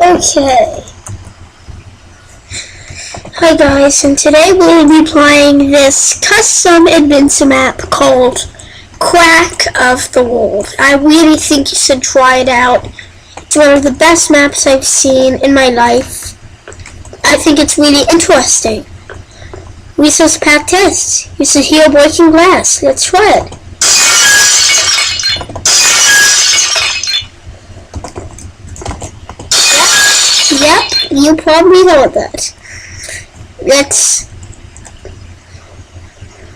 Okay. Hi guys, and today we'll be playing this custom adventure map called Crack of the World. I really think you should try it out. It's one of the best maps I've seen in my life. I think it's really interesting. Resource pack test. You should hear breaking glass. Let's try it. Yep, you probably heard that. Let's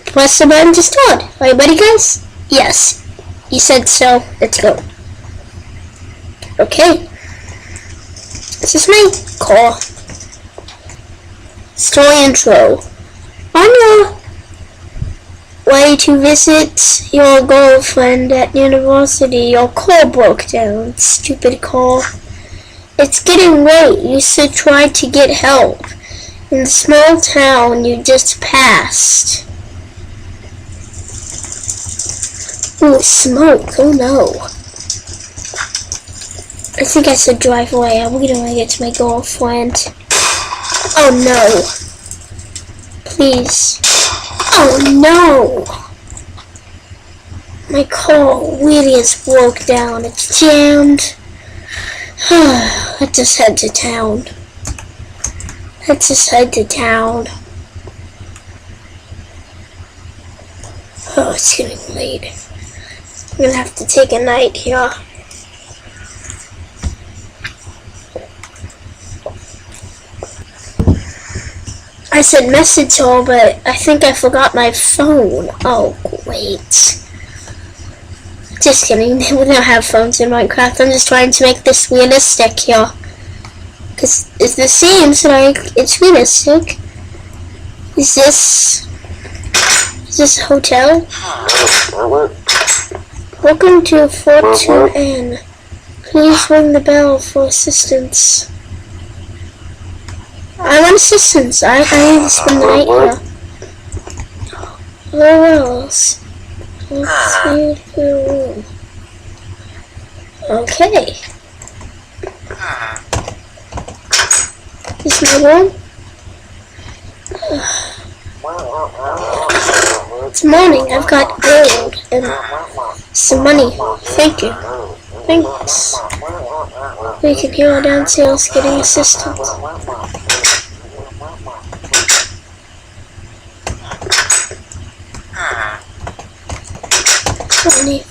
press the button to start. Are you ready, guys? Yes, you said so. Let's go. Okay. This is my car. Story intro. On your way to visit your girlfriend at university, your car broke down. Stupid car. It's getting late. You should try to get help in the small town you just passed. Ooh, smoke. Oh no. I think I should drive away. I really want to get to my girlfriend. Oh no. Please. Oh no. My car really is broke down. It's jammed. Let's just head to town. Let's just head to town. Oh, it's getting late. I'm gonna have to take a night here. I said message her, but I think I forgot my phone. Oh, great. Just kidding, we don't have phones in Minecraft. I'm just trying to make this realistic here. Because it seems like it's realistic. Is this a hotel? Welcome to Fortune Inn. Please ring the bell for assistance. I want assistance. I need to spend the night here. Where else? Let's see the room. Okay. This is my room. It's morning. I've got gold and some money. Thank you. Thanks. We can hear her downstairs getting assistance. Money.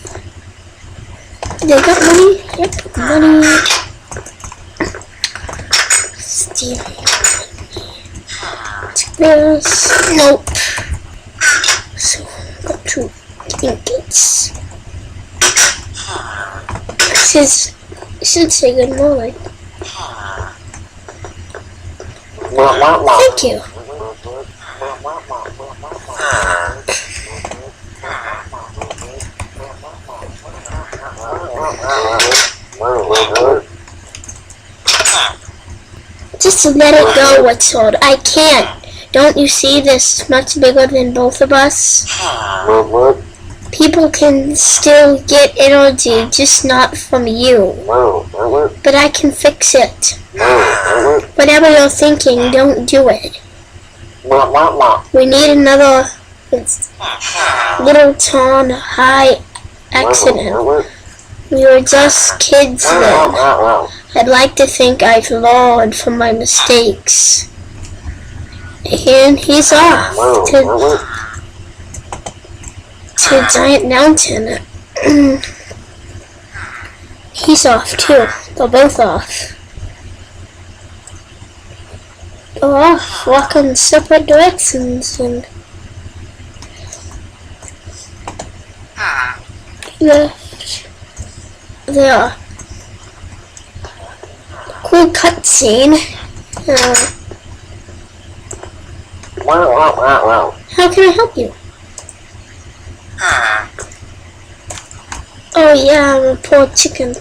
They got money? Yep, money. Stealing. This. Nope. So, got 2 trinkets. It should say good morning. Thank you. Just let it go, what's old. I can't. Don't you see this much bigger than both of us? People can still get energy, just not from you. But I can fix it. Whatever you're thinking, don't do it. We need another little town high accident. We were just kids then. I'd like to think I've learned from my mistakes. And he's off to Giant Mountain. He's off too. They're both off. They're off, walking separate directions, and left there. Cool cutscene. How can I help you? Oh yeah, I'm a poor chicken.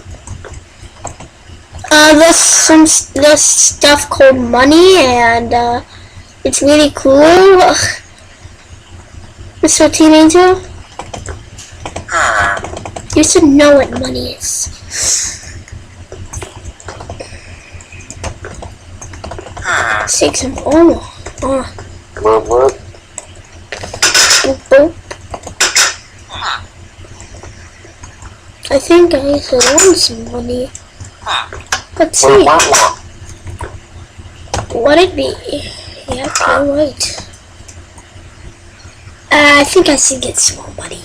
There's stuff called money, and it's really cool. Mr. Teenager, you should know what money is. Let's take some. Oh. Boop, boop. Boop, boop. I think I should earn some money. Let's see. What it be? Yeah, okay, right. I think I should get some more money.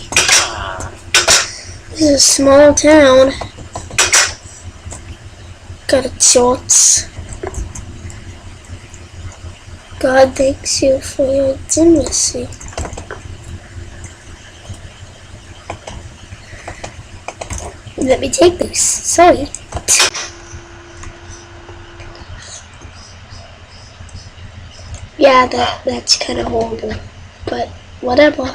This is a small town. Got a shorts. God thanks you for your generosity. Let me take this. Sorry. Yeah, that's kind of horrible. But whatever.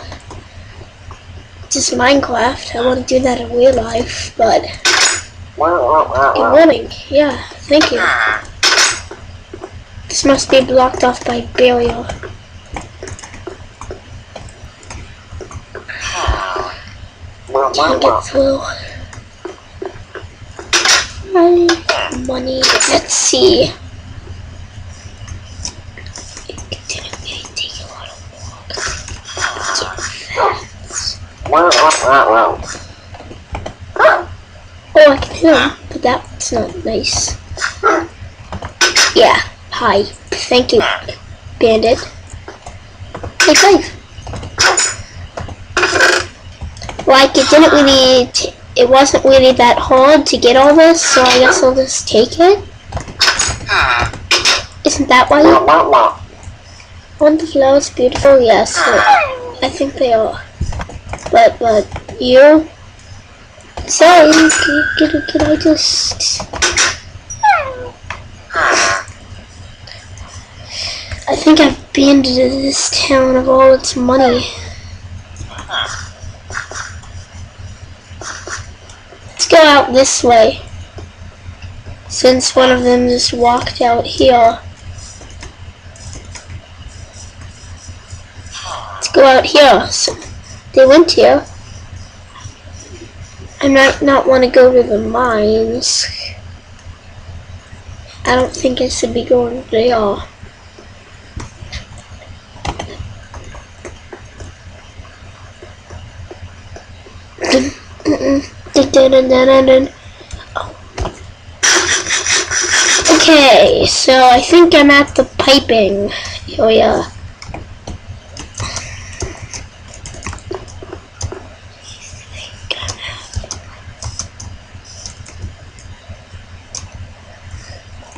Just Minecraft. I want to do that in real life, but good morning. Yeah, thank you. This must be blocked off by barrier. Can't get through. Money. Let's see. Oh, I can hear him, but that's not nice. Yeah, hi. Thank you, Bandit. Hey, guys. Like, it wasn't really that hard to get all this, so I guess I'll just take it. Isn't that why aren't the flowers beautiful? Yes, I think they are. But you? Sorry, can I just... I think I've abandoned this town of all its money. Let's go out this way. Since one of them just walked out here. Let's go out here. So they went here. I might not want to go to the mines. I don't think I should be going there. Okay, so I think I'm at the piping area.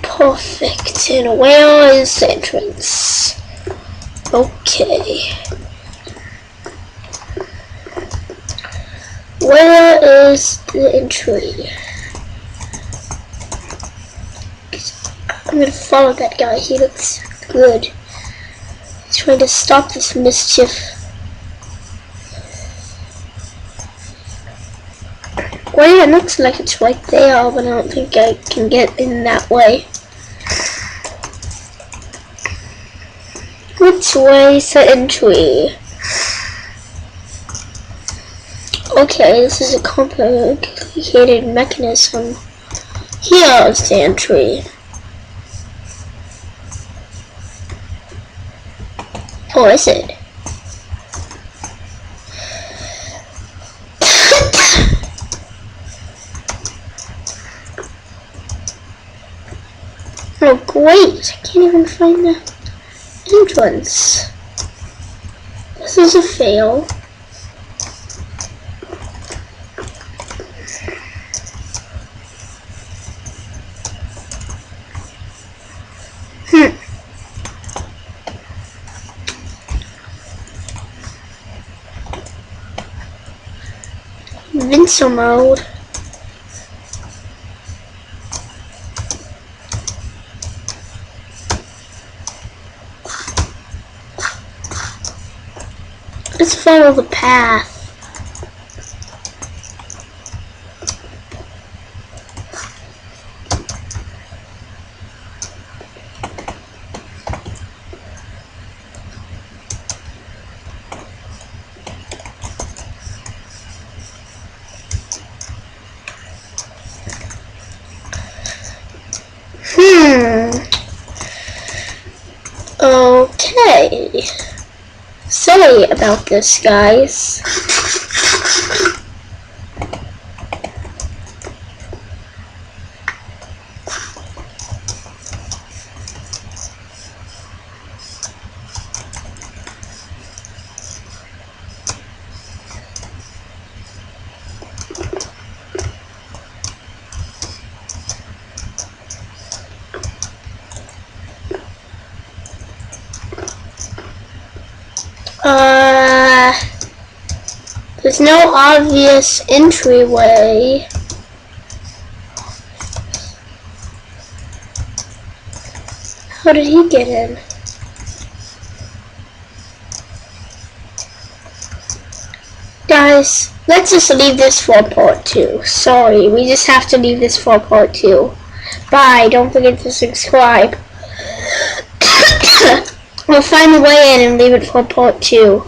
Perfect. And where is the entrance? Okay. Where is the entry? I'm gonna follow that guy. He looks good. He's trying to stop this mischief. Well, yeah, it looks like it's right there, but I don't think I can get in that way. Which way is the entry? Okay, this is a complicated mechanism. Here's the entry. Oh, is it? Oh, great! I can't even find the entrance. This is a fail. Invincible mode. Let's follow the path. Okay. Sorry about this, guys. There's no obvious entryway. How did he get in? Guys, let's just leave this for part 2. Sorry, we just have to leave this for part 2. Bye, don't forget to subscribe. We'll find a way in and leave it for part 2.